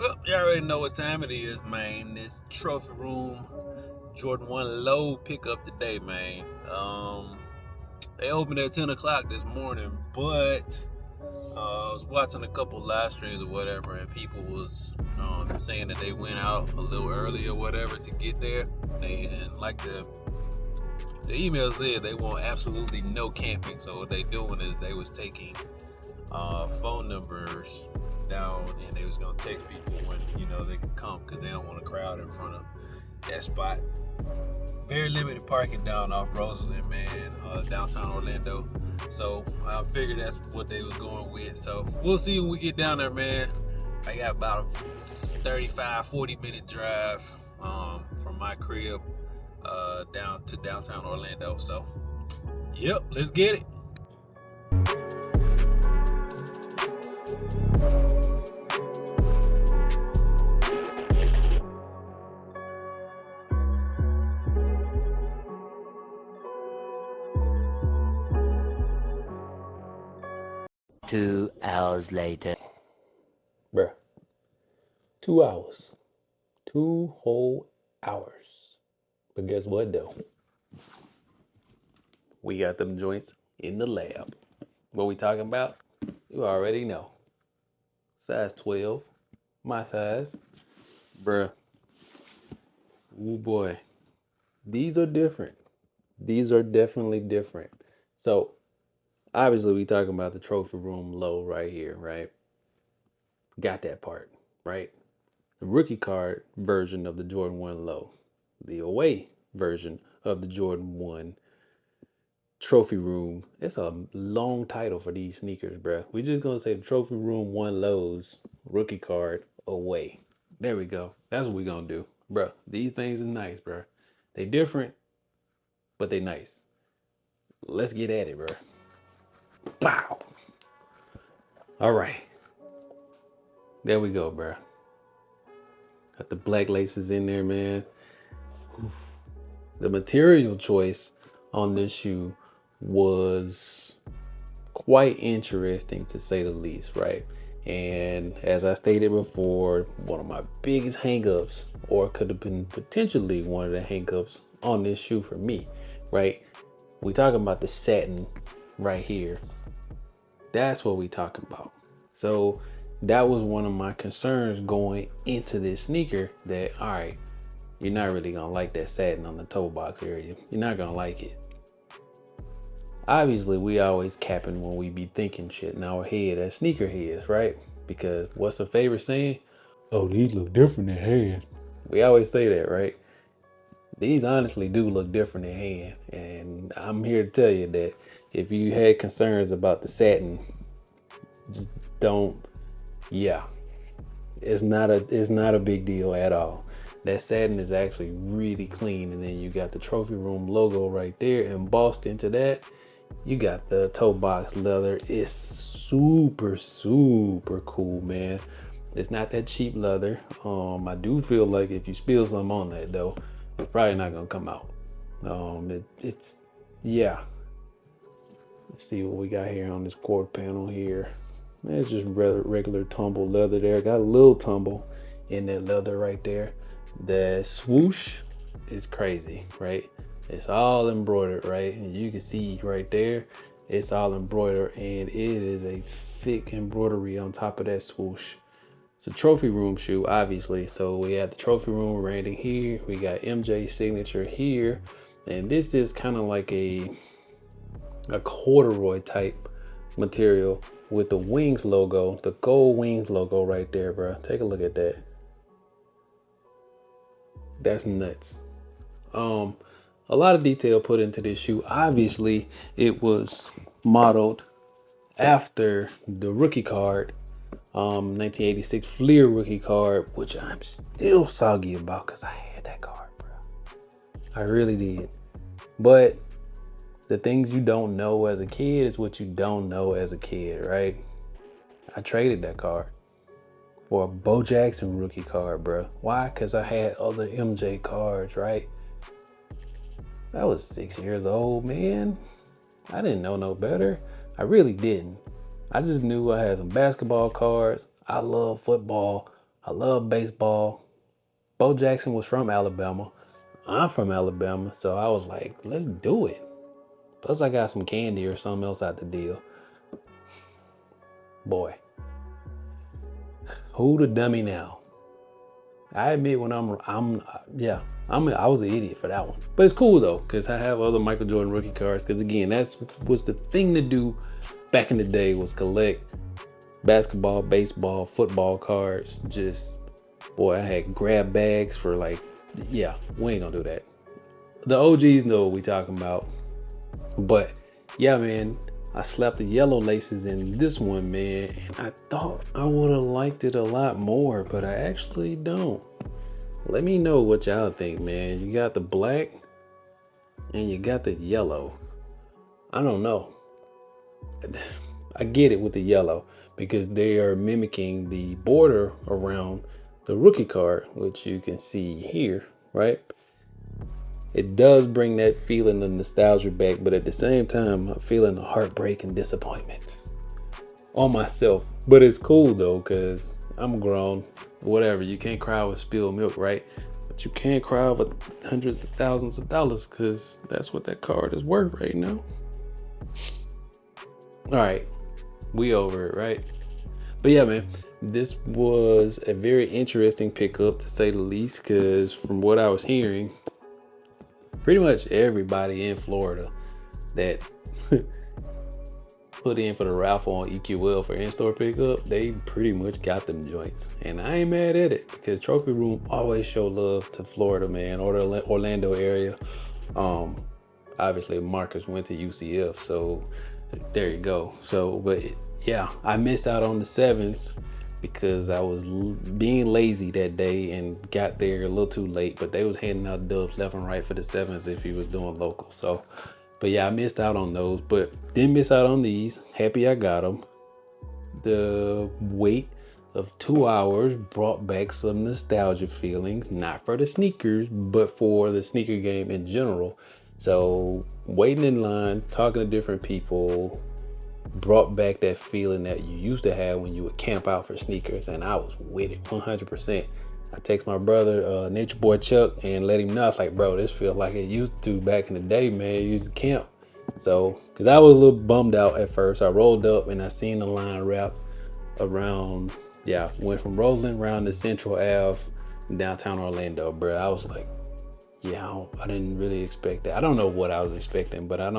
Well, you already know what time it is, man. This trophy room Jordan 1 low pickup today, man. They opened at 10 o'clock this morning, but I was watching a couple live streams or whatever, and people was saying that they went out a little early or whatever to get there. And like the email said, they want absolutely no camping. So what they doing is they was taking phone numbers down, and they was gonna text people when they can come because they don't want a crowd in front of that spot. Very limited parking down off Roseland, man, downtown Orlando. So I figured that's what they was going with. So we'll see when we get down there, man. I got about a 35-40 minute drive from my crib down to downtown Orlando. So yep, let's get it. 2 hours later. Bruh. 2 hours. 2 whole hours. But guess what, though? We got them joints in the lab. What we talking about? You already know. Size 12. My size. Bruh. Ooh, boy. These are different. These are definitely different. So, obviously, we talking about the trophy room low right here, right? Got that part, right? The rookie card version of the Jordan 1 low. The away version of the Jordan 1 trophy room. It's a long title for these sneakers, bruh. We just gonna say the trophy room 1 lows rookie card away. There we go. That's what we gonna do, bruh. These things are nice, bruh. They different, but they nice. Let's get at it, bruh. Bow. All right. There we go, bruh. Got the black laces in there, man. Oof. The material choice on this shoe was quite interesting, to say the least, right? And as I stated before, one of my biggest hangups, or could have been potentially one of the hangups on this shoe for me, right? We talking about the satin right here. That's what we talking about. So that was one of my concerns going into this sneaker, that all right, you're not really gonna like that satin on the toe box area. You're not gonna like it. Obviously, we always capping when we be thinking shit in our head as sneaker heads, right? Because what's the favorite saying? Oh, these look different in hand. We always say that, right? These honestly do look different in hand. And I'm here to tell you that if you had concerns about the satin, just don't, yeah. It's not a big deal at all. That satin is actually really clean. And then you got the trophy room logo right there embossed into that. You got the toe box leather. It's super, super cool, man. It's not that cheap leather. I do feel like if you spill something on that though, it's probably not gonna come out. It's yeah. Let's see what we got here on this quarter panel here. It's just regular tumble leather there. Got a little tumble in that leather right there. The swoosh is crazy, right? It's all embroidered, right? And you can see right there, it's all embroidered, and it is a thick embroidery on top of that swoosh. It's a trophy room shoe, obviously. So we have the trophy room branding here. We got MJ's signature here. And this is kind of like a corduroy type material with the wings logo, the gold wings logo right there, bro. Take a look at that. That's nuts. A lot of detail put into this shoe. Obviously, it was modeled after the rookie card, 1986 Fleer rookie card, which I'm still soggy about because I had that card, bro. I really did. But the things you don't know as a kid is what you don't know as a kid, right? I traded that card for a Bo Jackson rookie card, bro. Why? Because I had other MJ cards, right? I was 6 years old, man. I didn't know no better. I really didn't. I just knew I had some basketball cards. I love football. I love baseball. Bo Jackson was from Alabama. I'm from Alabama, so I was like, let's do it. Plus, I got some candy or something else out the deal. Boy, who the dummy now? I admit when I was an idiot for that one. But it's cool though, because I have other Michael Jordan rookie cards. Because again, that's was the thing to do back in the day, was collect basketball, baseball, football cards. Just, boy, I had grab bags for like, yeah, we ain't gonna do that. The OGs know what we talking about. But yeah, man, I slapped the yellow laces in this one, man, and I thought I would have liked it a lot more, but I actually don't. Let me know what y'all think, man. You got the black and you got the yellow. I don't know. I get it with the yellow because they are mimicking the border around the rookie card, which you can see here, right? It does bring that feeling of nostalgia back, but at the same time, I'm feeling heartbreak and disappointment on myself. But it's cool though, because I'm grown. Whatever, you can't cry with spilled milk, right? But you can't cry over hundreds of thousands of dollars, because that's what that card is worth right now. All right, we over it, right? But yeah, man, this was a very interesting pickup to say the least, because from what I was hearing, pretty much everybody in Florida that put in for the raffle on EQL for in-store pickup, they pretty much got them joints. And I ain't mad at it, because Trophy Room always show love to Florida, man, or the Orlando area. Obviously Marcus went to UCF, so there you go. So, but yeah, I missed out on the sevens because I was being lazy that day and got there a little too late, but they was handing out dubs left and right for the sevens if he was doing local. So, but yeah, I missed out on those, but didn't miss out on these. Happy I got them. The wait of 2 hours brought back some nostalgia feelings, not for the sneakers, but for the sneaker game in general. So waiting in line, talking to different people, brought back that feeling that you used to have when you would camp out for sneakers, and I was with it 100%. I text my brother, Nature Boy Chuck, and let him know. I was like, bro, this feels like it used to back in the day, man. You used to camp. So, because I was a little bummed out at first. I rolled up and I seen the line wrap around, went from Roseland around to Central Ave, downtown Orlando, bro. I was like, I didn't really expect that. I don't know what I was expecting, but I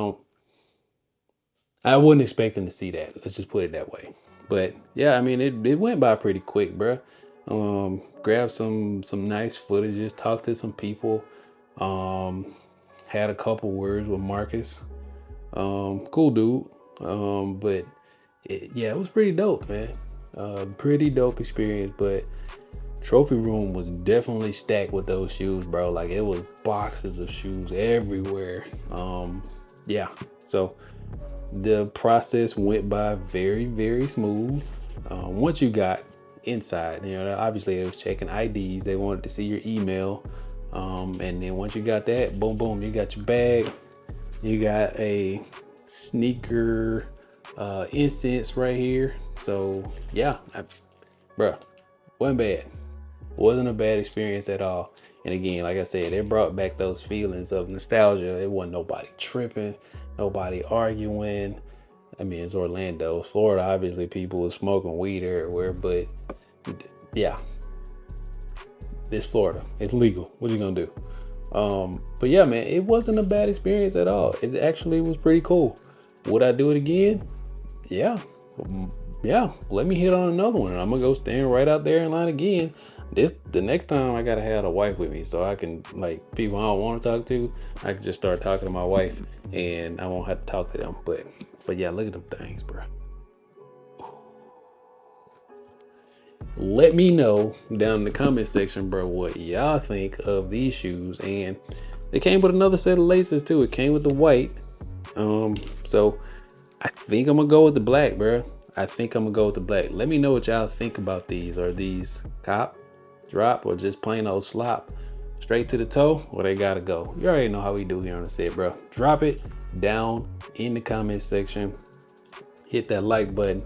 wasn't expecting to see that. Let's just put it that way. But yeah, I mean, it went by pretty quick, bro. Grabbed some nice footages, talked to some people, had a couple words with Marcus. Cool dude. But it was pretty dope, man. Pretty dope experience. But Trophy Room was definitely stacked with those shoes, bro. Like, it was boxes of shoes everywhere. So the process went by very, very smooth. Once you got inside, obviously they was checking IDs. They wanted to see your email. And then once you got that, boom, boom, you got your bag. You got a sneaker incense right here. So yeah, bro, wasn't bad. Wasn't a bad experience at all. And again, like I said, it brought back those feelings of nostalgia. It wasn't nobody tripping, nobody arguing. I mean, it's Orlando. Florida, obviously people were smoking weed everywhere, but yeah, it's Florida. It's legal. What you gonna do? But yeah, man, it wasn't a bad experience at all. It actually was pretty cool. Would I do it again? Yeah. Yeah. Let me hit on another one. I'm gonna go stand right out there in line again. The next time I gotta have a wife with me, so I can, like, people I don't want to talk to, I can just start talking to my wife and I won't have to talk to them. But yeah, look at them things, bro. Let me know down in the comment section, bro, what y'all think of these shoes. And they came with another set of laces too. It came with the white. So I think I'm gonna go with the black, bro. I think I'm gonna go with the black. Let me know what y'all think about these. Are these cop, drop, or just plain old slop? Straight to the toe, or they gotta go? You already know how we do here on the set, bro. Drop it down in the comment section. Hit that like button.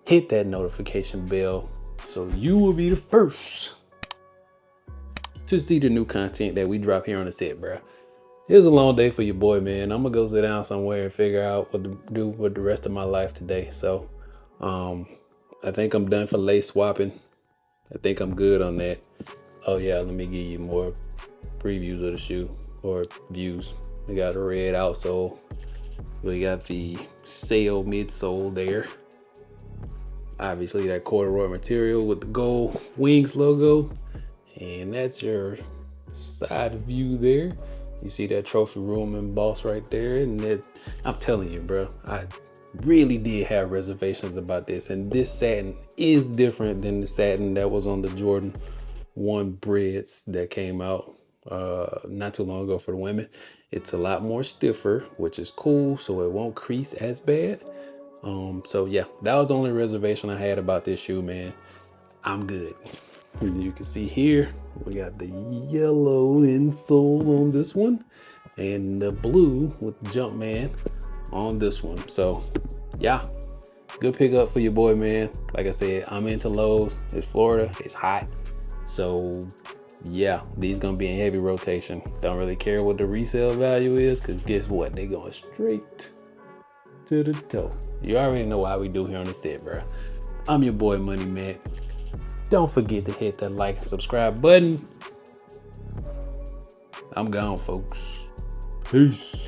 Hit that notification bell, so you will be the first to see the new content that we drop here on the set, bro. It was a long day for your boy, man. I'm gonna go sit down somewhere and figure out what to do with the rest of my life today. So, I think I'm done for lace swapping. I think I'm good on that. Oh yeah, let me give you more previews of the shoe or views. We got a red outsole. We got the sail midsole there. Obviously that corduroy material with the gold wings logo. And that's your side view there. You see that trophy room embossed right there. And that, I'm telling you, bro, I really did have reservations about this. And this satin is different than the satin that was on the Jordan 1 breads that came out not too long ago for the women. It's a lot more stiffer, which is cool, so it won't crease as bad. So yeah, that was the only reservation I had about this shoe, man. I'm good. You can see here, we got the yellow insole on this one and the blue with Jumpman on this one. So yeah, good pickup for your boy, man. Like I said, I'm into lows. It's Florida, it's hot. So yeah, these gonna be in heavy rotation. Don't really care what the resale value is, because guess what? They going straight to the toe. You already know how we do here on the set, bro. I'm your boy Money Mac. Don't forget to hit that like and subscribe button. I'm gone, folks. Peace.